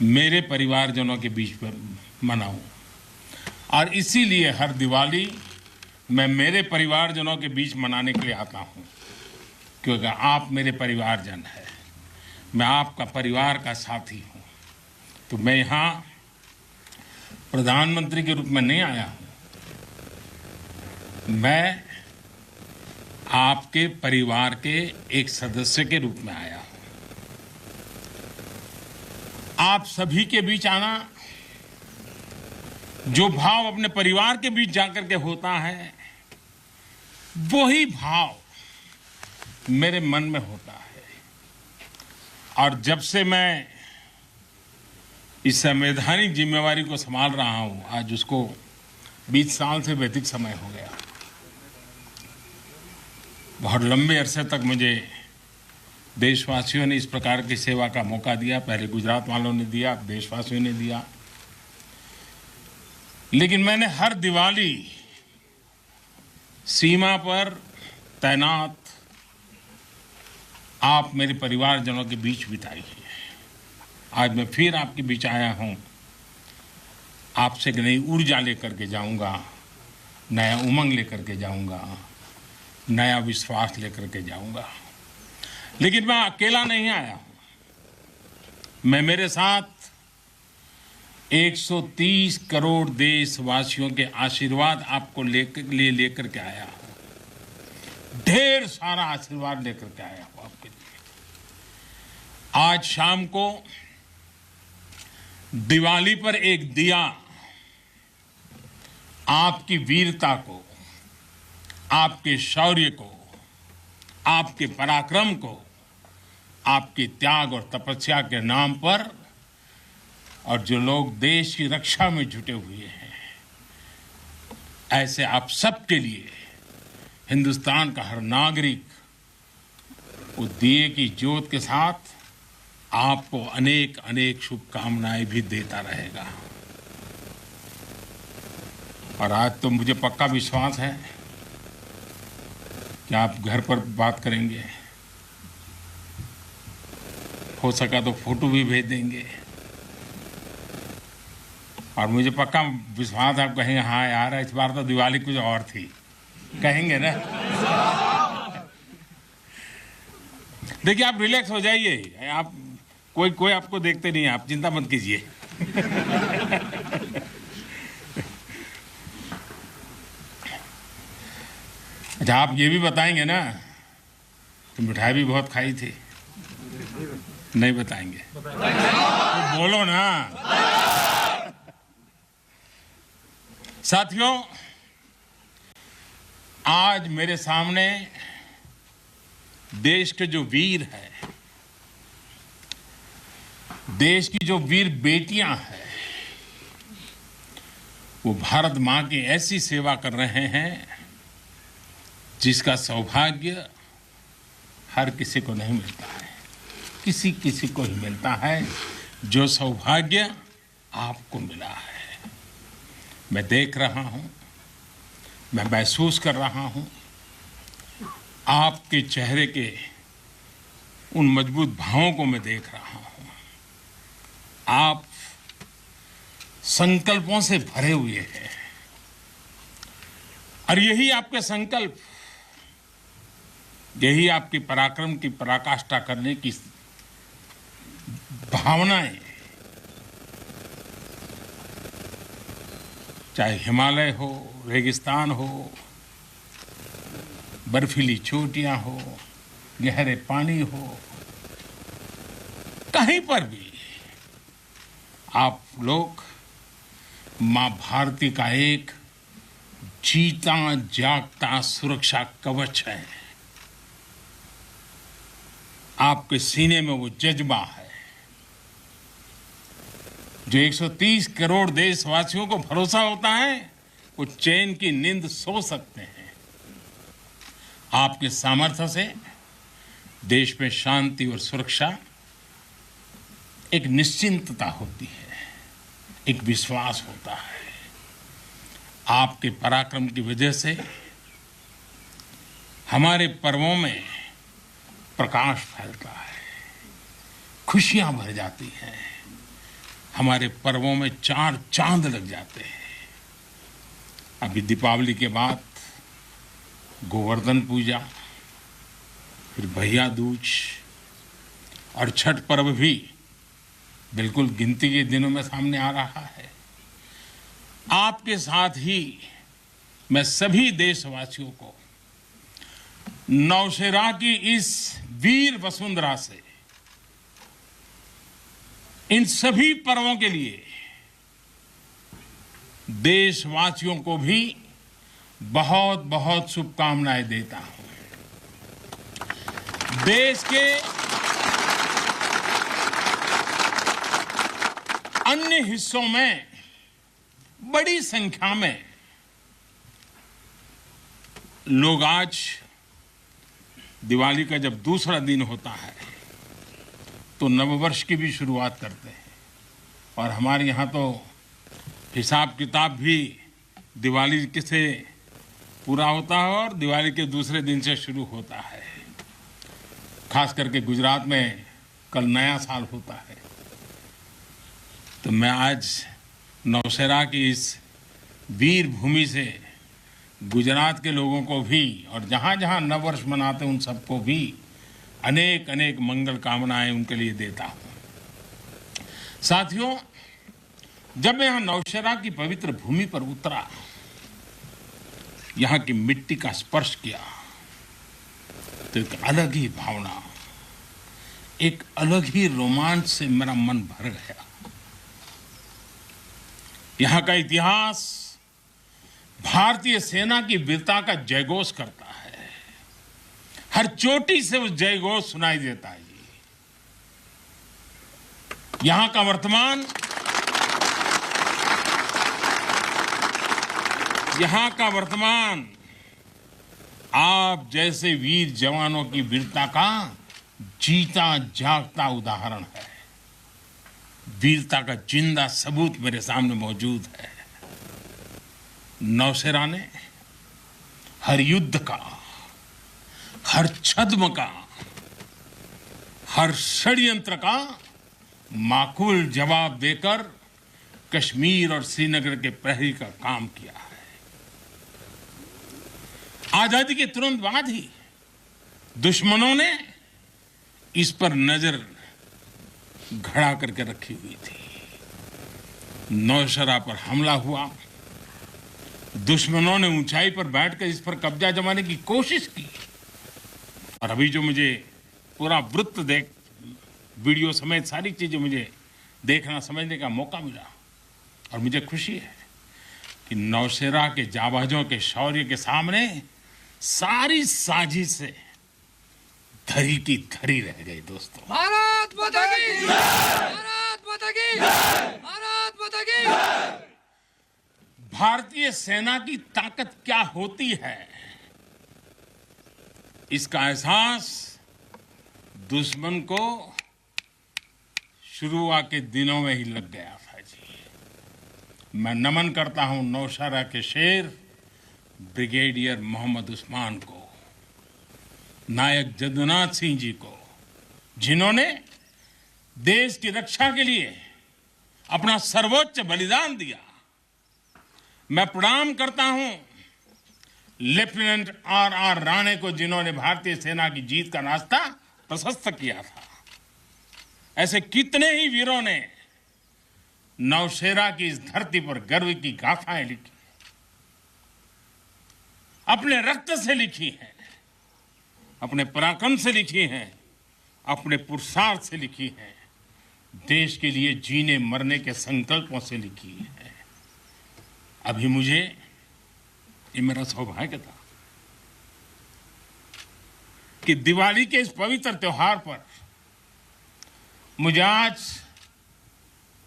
मेरे परिवारजनों के बीच में मनाऊं। और इसीलिए हर दिवाली मैं मेरे परिवारजनों के बीच मनाने के लिए आता हूं, क्योंकि आप मेरे परिवारजन हैं, मैं आपका परिवार का साथी हूं। तो मैं यहाँ प्रधानमंत्री के रूप में नहीं आया हूं, मैं आपके परिवार के एक सदस्य के रूप में आया हूं। आप सभी के बीच आना, जो भाव अपने परिवार के बीच जाकर के होता है, वही भाव मेरे मन में होता है। और जब से मैं इस संवैधानिक जिम्मेवारी को संभाल रहा हूं, आज उसको 20 साल से भी अधिक समय हो गया। बहुत लंबे अरसे तक मुझे देशवासियों ने इस प्रकार की सेवा का मौका दिया। पहले गुजरात वालों ने दिया, अब देशवासियों ने दिया। लेकिन मैंने हर दिवाली सीमा पर तैनात आप मेरे परिवारजनों के बीच बिताई है। आज मैं फिर आपके बीच आया हूं, आपसे एक नई ऊर्जा लेकर के जाऊंगा, नया उमंग लेकर के जाऊंगा, नया विश्वास लेकर के जाऊंगा। लेकिन मैं अकेला नहीं आया हूं, मैं मेरे साथ 130 करोड़ देशवासियों के आशीर्वाद आपको लेकर के आया हूं। ढेर सारा आशीर्वाद लेकर के आया हूं आपके लिए। आज शाम को दिवाली पर एक दिया आपकी वीरता को, आपके शौर्य को, आपके पराक्रम को, आपके त्याग और तपस्या के नाम पर, और जो लोग देश की रक्षा में जुटे हुए हैं, ऐसे आप सबके लिए हिंदुस्तान का हर नागरिक उस दिए की ज्योत के साथ आपको अनेक अनेक शुभकामनाएं भी देता रहेगा। और आज तो मुझे पक्का विश्वास है कि आप घर पर बात करेंगे, हो सका तो फोटो भी भेज देंगे। और मुझे पक्का विश्वास आप कहेंगे, हाँ यार इस बार तो दिवाली कुछ और थी, कहेंगे ना। देखिए आप रिलैक्स हो जाइए, आप कोई आपको देखते नहीं है, आप चिंता मत कीजिए। अच्छा, आप ये भी बताएंगे ना कि मिठाई भी बहुत खाई थी? नहीं बताएंगे तो बोलो ना। साथियों, आज मेरे सामने देश के जो वीर हैं, देश की जो वीर बेटियां हैं, वो भारत मां की ऐसी सेवा कर रहे हैं जिसका सौभाग्य हर किसी को नहीं मिलता है। किसी किसी को ही मिलता है जो सौभाग्य आपको मिला है। मैं देख रहा हूं, मैं महसूस कर रहा हूं, आपके चेहरे के उन मजबूत भावों को मैं देख रहा हूं। आप संकल्पों से भरे हुए हैं, और यही आपके संकल्प, यही आपकी पराक्रम की पराकाष्ठा करने की भावनाएं, चाहे हिमालय हो, रेगिस्तान हो, बर्फीली चोटियां हो, गहरे पानी हो, कहीं पर भी आप लोग मां भारती का एक जीता जागता सुरक्षा कवच है। आपके सीने में वो जज्बा है जो 130 करोड़ देशवासियों को भरोसा होता है, वो चैन की नींद सो सकते हैं। आपके सामर्थ्य से देश में शांति और सुरक्षा, एक निश्चिंतता होती है, एक विश्वास होता है। आपके पराक्रम की वजह से हमारे पर्वों में प्रकाश फैलता है, खुशियां भर जाती हैं, हमारे पर्वों में चार चांद लग जाते हैं। अभी दीपावली के बाद गोवर्धन पूजा, फिर भैया दूज और छठ पर्व भी बिल्कुल गिनती के दिनों में सामने आ रहा है। आपके साथ ही मैं सभी देशवासियों को नौशेरा की इस वीर वसुंधरा से इन सभी पर्वों के लिए देशवासियों को भी बहुत बहुत शुभकामनाएं देता हूं। देश के अन्य हिस्सों में बड़ी संख्या में लोग आज दिवाली का जब दूसरा दिन होता है तो नववर्ष की भी शुरुआत करते हैं, और हमारे यहाँ तो हिसाब किताब भी दिवाली से पूरा होता है और दिवाली के दूसरे दिन से शुरू होता है। खास करके गुजरात में कल नया साल होता है। तो मैं आज नौशेरा की इस वीर भूमि से गुजरात के लोगों को भी और जहाँ जहाँ नववर्ष मनाते हैं उन सबको भी अनेक अनेक मंगल कामनाएं उनके लिए देता हूँ। साथियों, जब मैं यहाँ नौशेरा की पवित्र भूमि पर उतरा, यहाँ की मिट्टी का स्पर्श किया, तो एक अलग ही भावना, एक अलग ही रोमांच से मेरा मन भर गया। यहाँ का इतिहास भारतीय सेना की वीरता का जयघोष करता है। हर चोटी से उस जयघोष सुनाई देता है। यहाँ का वर्तमान, आप जैसे वीर जवानों की वीरता का जीता जागता उदाहरण है। वीरता का जिंदा सबूत मेरे सामने मौजूद है। नौशेरा ने हर युद्ध का, हर छद्म का, हर षड्यंत्र का माकूल जवाब देकर कश्मीर और श्रीनगर के प्रहरी का काम किया है। आजादी के तुरंत बाद ही दुश्मनों ने इस पर नजर घड़ा करके रखी हुई थी। नौशेरा पर हमला हुआ, दुश्मनों ने ऊंचाई पर बैठकर इस पर कब्जा जमाने की कोशिश की, और अभी जो मुझे पूरा वृत्त वीडियो समेत सारी चीजें मुझे देखना समझने का मौका मिला, और मुझे खुशी है कि नौशेरा के जाबाजों के शौर्य के सामने सारी साजिश से धरी की धरी रह गई। दोस्तों, भारत माता की, भारत माता की, भारत माता की। भारतीय सेना की ताकत क्या होती है, इसका एहसास दुश्मन को शुरुआत के दिनों में ही लग गया था जी। मैं नमन करता हूं नौशेरा के शेर ब्रिगेडियर मोहम्मद उस्मान को, नायक जदुनाथ सिंह जी को, जिन्होंने देश की रक्षा के लिए अपना सर्वोच्च बलिदान दिया। मैं प्रणाम करता हूं लेफ्टिनेंट आर राणे को, जिन्होंने भारतीय सेना की जीत का रास्ता प्रशस्त किया था। ऐसे कितने ही वीरों ने नौशेरा की इस धरती पर गर्व की गाथाएं लिखी, अपने रक्त से लिखी हैं, अपने पराक्रम से लिखी हैं, अपने पुरुषार्थ से लिखी हैं, देश के लिए जीने मरने के संकल्पों से लिखी है। अभी मुझे, ये मेरा सौभाग्य था कि दिवाली के इस पवित्र त्योहार पर मुझे आज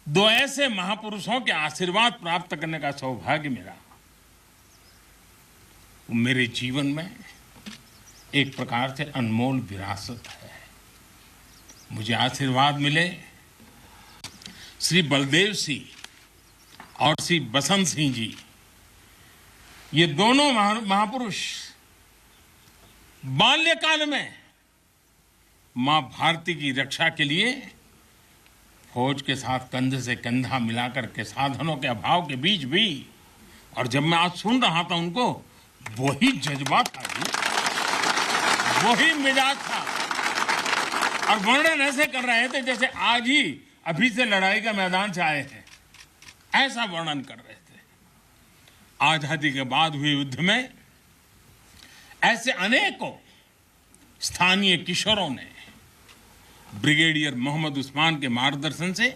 दो ऐसे महापुरुषों के आशीर्वाद प्राप्त करने का सौभाग्य मिला। मेरे जीवन में एक प्रकार से अनमोल विरासत है। मुझे आशीर्वाद मिले श्री बलदेव सिंह और श्री बसंत सिंह जी, ये दोनों महापुरुष बाल्यकाल में मां भारती की रक्षा के लिए फौज के साथ कंधे से कंधा मिलाकर के साधनों के अभाव के बीच भी, और जब मैं आज सुन रहा था उनको, वही जज्बा था जी, वही मिजाज था, और वर्णन ऐसे कर रहे थे जैसे आज ही अभी से लड़ाई का मैदान से आए हैं, ऐसा वर्णन कर रहे थे। आजादी के बाद हुए युद्ध में ऐसे अनेकों स्थानीय किशोरों ने ब्रिगेडियर मोहम्मद उस्मान के मार्गदर्शन से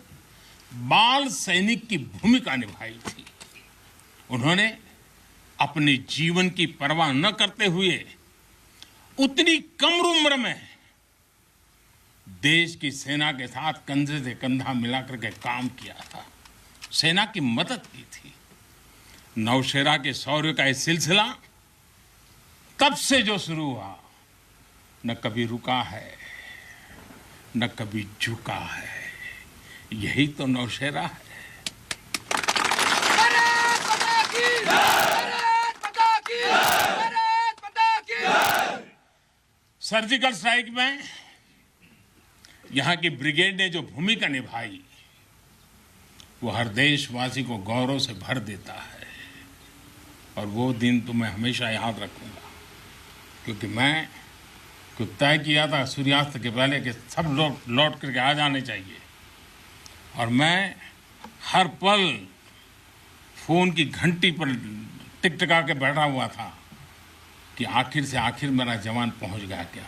बाल सैनिक की भूमिका निभाई थी। उन्होंने अपने जीवन की परवाह न करते हुए उतनी कम उम्र में देश की सेना के साथ कंधे से कंधा मिलाकर के काम किया था, सेना की मदद की थी। नौशेरा के शौर्य का यह सिलसिला तब से जो शुरू हुआ, न कभी रुका है, न कभी झुका है। यही तो नौशेरा है। भारत माता की भारत माता की भारत माता की। सर्जिकल स्ट्राइक में यहां की ब्रिगेड ने जो भूमिका निभाई, वो हर देशवासी को गौरव से भर देता है। और वो दिन तो मैं हमेशा याद रखूंगा, क्योंकि मैं कुछ तय किया था सूर्यास्त के पहले कि सब लोग लौट करके आ जाने चाहिए, और मैं हर पल फोन की घंटी पर टिकटिका के बैठा हुआ था कि आखिर से आखिर मेरा जवान पहुंच गया क्या,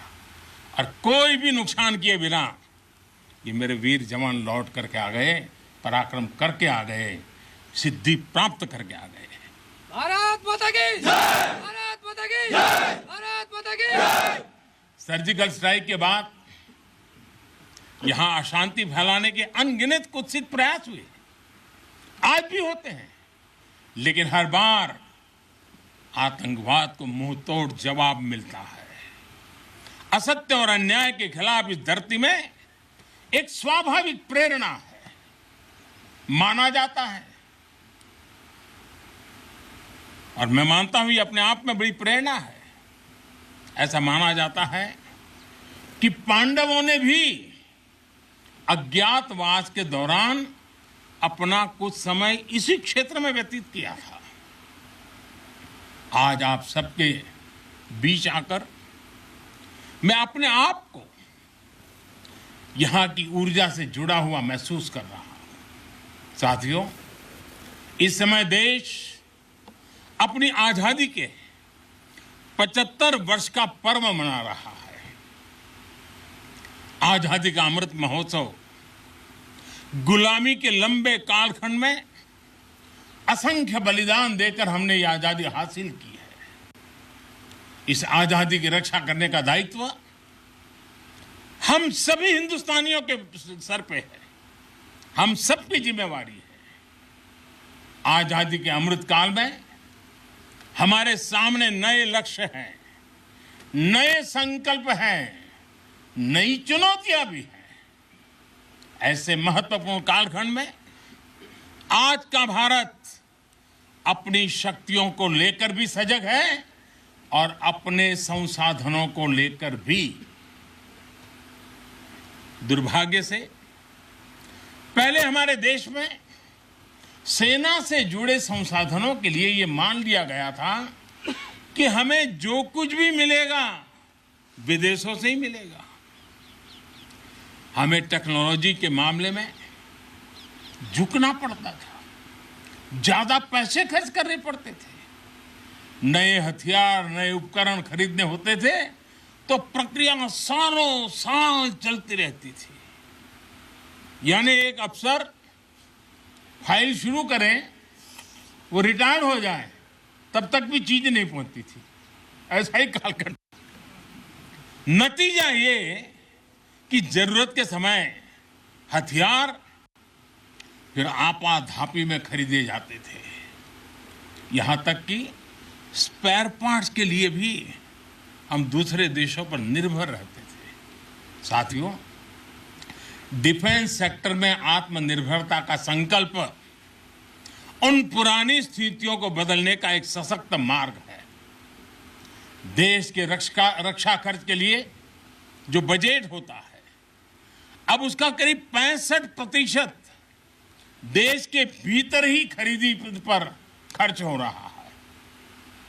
और कोई भी नुकसान किए बिना ये मेरे वीर जवान लौट करके आ गए, पराक्रम करके आ गए, सिद्धि प्राप्त करके आ गए। भारत माता की भारत माता की भारत माता की। सर्जिकल स्ट्राइक के बाद यहां अशांति फैलाने के अनगिनत कुत्सित प्रयास हुए, आज भी होते हैं, लेकिन हर बार आतंकवाद को मुंह तोड़ जवाब मिलता है। असत्य और अन्याय के खिलाफ इस धरती में एक स्वाभाविक प्रेरणा है, माना जाता है, और मैं मानता हूं ये अपने आप में बड़ी प्रेरणा है। ऐसा माना जाता है कि पांडवों ने भी अज्ञातवास के दौरान अपना कुछ समय इसी क्षेत्र में व्यतीत किया था। आज आप सबके बीच आकर मैं अपने आप को यहां की ऊर्जा से जुड़ा हुआ महसूस कर रहा हूं। साथियों, इस समय देश अपनी आजादी के 75 वर्ष का पर्व मना रहा है। आजादी का अमृत महोत्सव गुलामी के लंबे कालखंड में असंख्य बलिदान देकर हमने ये आजादी हासिल की है। इस आजादी की रक्षा करने का दायित्व हम सभी हिंदुस्तानियों के सर पे है, हम सबकी जिम्मेवारी है। आजादी के अमृत काल में हमारे सामने नए लक्ष्य हैं, नए संकल्प हैं, नई चुनौतियां भी हैं। ऐसे महत्वपूर्ण कालखंड में आज का भारत अपनी शक्तियों को लेकर भी सजग है और अपने संसाधनों को लेकर भी। दुर्भाग्य से पहले हमारे देश में सेना से जुड़े संसाधनों के लिए ये मान लिया गया था कि हमें जो कुछ भी मिलेगा विदेशों से ही मिलेगा। हमें टेक्नोलॉजी के मामले में झुकना पड़ता था, ज्यादा पैसे खर्च करने पड़ते थे। नए हथियार, नए उपकरण खरीदने होते थे तो प्रक्रिया सालों साल चलती रहती थी। यानी एक अफसर फाइल शुरू करें, वो रिटायर हो जाए, तब तक भी चीज नहीं पहुंचती थी। ऐसा ही कालखंड। नतीजा ये कि जरूरत के समय हथियार फिर आपाधापी में खरीदे जाते थे। यहां तक कि स्पेयर पार्ट्स के लिए भी हम दूसरे देशों पर निर्भर रहते थे। साथियों, डिफेंस सेक्टर में आत्मनिर्भरता का संकल्प उन पुरानी स्थितियों को बदलने का एक सशक्त मार्ग है। देश के रक्षा खर्च के लिए जो बजट होता है, अब उसका करीब 65% देश के भीतर ही खरीदी पर खर्च हो रहा है।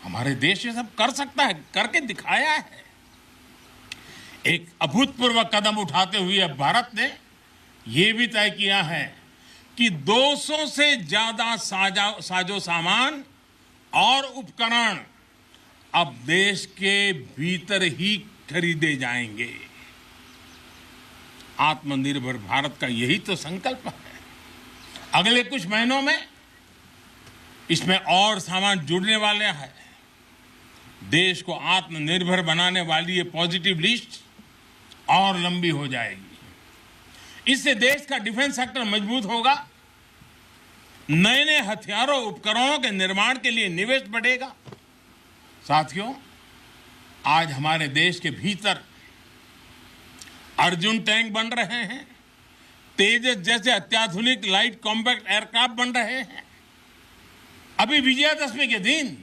हमारे देश ये सब कर सकता है, करके दिखाया है। एक अभूतपूर्व कदम उठाते हुए अब भारत ने यह भी तय किया है कि 200 से ज्यादा साजो सामान और उपकरण अब देश के भीतर ही खरीदे जाएंगे। आत्मनिर्भर भारत का यही तो संकल्प है। अगले कुछ महीनों में इसमें और सामान जुड़ने वाले हैं। देश को आत्मनिर्भर बनाने वाली ये पॉजिटिव लिस्ट और लंबी हो जाएगी। इससे देश का डिफेंस सेक्टर मजबूत होगा, नए नए हथियारों उपकरणों के निर्माण के लिए निवेश बढ़ेगा। साथियों, आज हमारे देश के भीतर अर्जुन टैंक बन रहे हैं, तेजस जैसे अत्याधुनिक लाइट कॉम्पैक्ट एयरक्राफ्ट बन रहे हैं। अभी विजयादशमी के दिन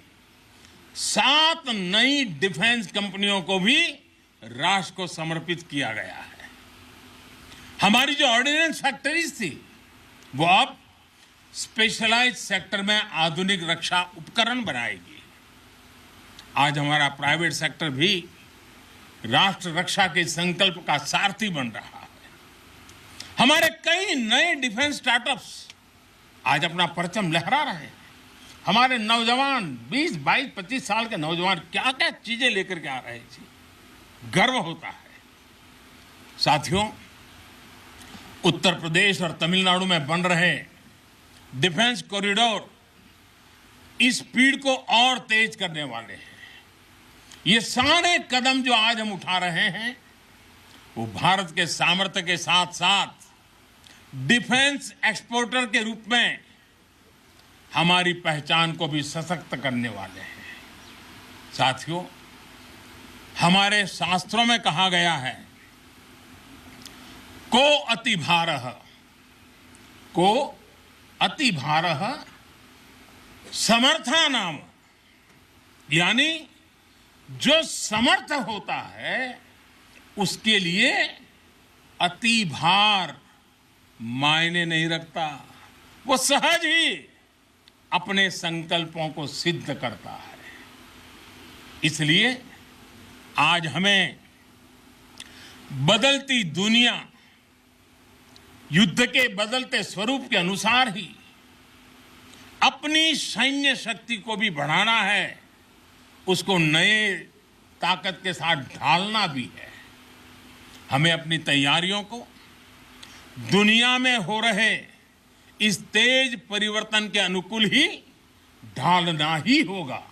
7 नई डिफेंस कंपनियों को भी राष्ट्र को समर्पित किया गया है। हमारी जो ऑर्डिनेंस फैक्ट्रीज थी वो अब स्पेशलाइज्ड सेक्टर में आधुनिक रक्षा उपकरण बनाएगी। आज हमारा प्राइवेट सेक्टर भी राष्ट्र रक्षा के संकल्प का सारथी बन रहा है। हमारे कई नए डिफेंस स्टार्टअप्स आज अपना परचम लहरा रहे हैं। हमारे नौजवान 20, 22, 25 साल के नौजवान क्या क्या चीजें लेकर के आ रहे हैं, गर्व होता है। साथियों, उत्तर प्रदेश और तमिलनाडु में बन रहे डिफेंस कॉरिडोर इस स्पीड को और तेज करने वाले हैं। ये सारे कदम जो आज हम उठा रहे हैं वो भारत के सामर्थ्य के साथ साथ डिफेंस एक्सपोर्टर के रूप में हमारी पहचान को भी सशक्त करने वाले हैं। साथियों, हमारे शास्त्रों में कहा गया है, को अति भारः समर्था नाम, यानी जो समर्थ होता है उसके लिए अति भार मायने नहीं रखता। वो सहज ही अपने संकल्पों को सिद्ध करता है। इसलिए आज हमें बदलती दुनिया, युद्ध के बदलते स्वरूप के अनुसार ही अपनी सैन्य शक्ति को भी बढ़ाना है, उसको नए ताकत के साथ ढालना भी है। हमें अपनी तैयारियों को दुनिया में हो रहे इस तेज परिवर्तन के अनुकूल ही ढालना ही होगा।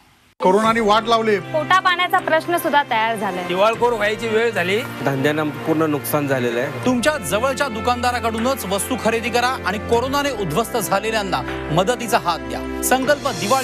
कोरोनाने वाट लावली, पोटा पाण्याचा प्रश्न सुद्धा तयार झालाय। दिवाळखोर व्हायची वेळ झाली, धंद्यानं पूर्ण नुकसान झालेलं आहे। तुमच्या जवळच्या दुकानदाराकडूनच वस्तू खरेदी करा आणि कोरोनाने उद्ध्वस्त झालेल्यांना मदतीचा हात द्या। संकल्प दिवाळी